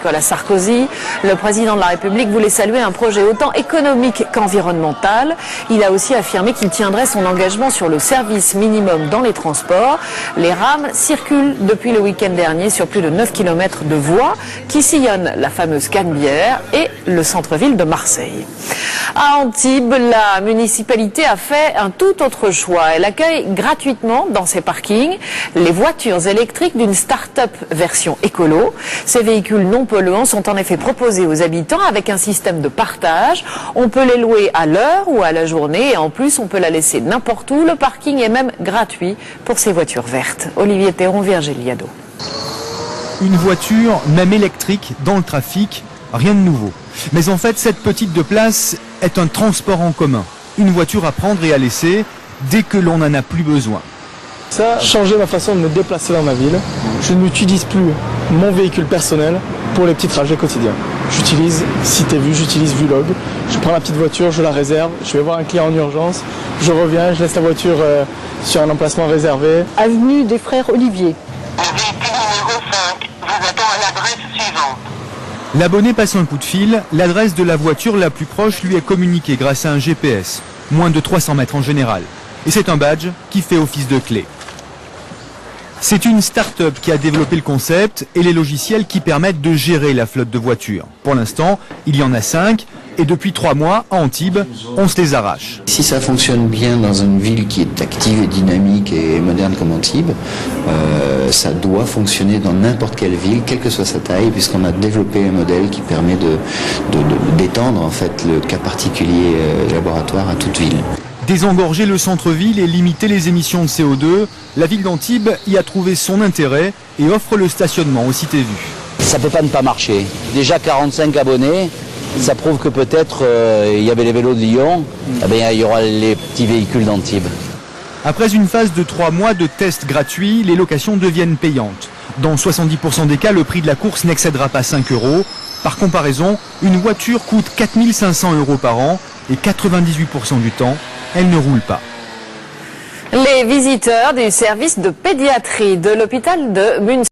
Nicolas Sarkozy. Le président de la République voulait saluer un projet autant économique qu'environnemental. Il a aussi affirmé qu'il tiendrait son engagement sur le service minimum dans les transports. Les rames circulent depuis le week-end dernier sur plus de 9 km de voies qui sillonnent la fameuse Canebière et le centre-ville de Marseille. À Antibes, la municipalité a fait un tout autre choix. Elle accueille gratuitement dans ses parkings les voitures électriques d'une start-up version écolo. Ces véhicules non polluants sont en effet proposés aux habitants avec un système de partage. On peut les louer à l'heure ou à la journée et en plus on peut la laisser n'importe où. Le parking est même gratuit pour ces voitures vertes. Olivier Théron, Virgile Liado. Une voiture, même électrique, dans le trafic, rien de nouveau. Mais en fait, cette petite de place est un transport en commun. Une voiture à prendre et à laisser dès que l'on n'en a plus besoin. Ça a changé ma façon de me déplacer dans ma ville. Je n'utilise plus mon véhicule personnel pour les petits trajets quotidiens. J'utilise Cité Vue, j'utilise Vulog. Je prends la petite voiture, je la réserve, je vais voir un client en urgence, je reviens, je laisse la voiture sur un emplacement réservé. Avenue des Frères Olivier. Véhicule numéro 5, vous attend à l'adresse suivante. L'abonné passe un coup de fil, l'adresse de la voiture la plus proche lui est communiquée grâce à un GPS, moins de 300 mètres en général. Et c'est un badge qui fait office de clé. C'est une start-up qui a développé le concept et les logiciels qui permettent de gérer la flotte de voitures. Pour l'instant, il y en a 5 et depuis 3 mois, à Antibes, on se les arrache. Si ça fonctionne bien dans une ville qui est active et dynamique et moderne comme Antibes, ça doit fonctionner dans n'importe quelle ville, quelle que soit sa taille, puisqu'on a développé un modèle qui permet d'étendre en fait le cas particulier laboratoire à toute ville. Désengorger le centre-ville et limiter les émissions de CO2, la ville d'Antibes y a trouvé son intérêt et offre le stationnement aux cités vues. Ça ne peut pas ne pas marcher. Déjà 45 abonnés, ça prouve que peut-être il y avait les vélos de Lyon, il y aura les petits véhicules d'Antibes. Après une phase de 3 mois de tests gratuits, les locations deviennent payantes. Dans 70% des cas, le prix de la course n'excédera pas 5 €. Par comparaison, une voiture coûte 4 500 € par an et 98% du temps, elle ne roule pas. Les visiteurs du service de pédiatrie de l'hôpital de Münster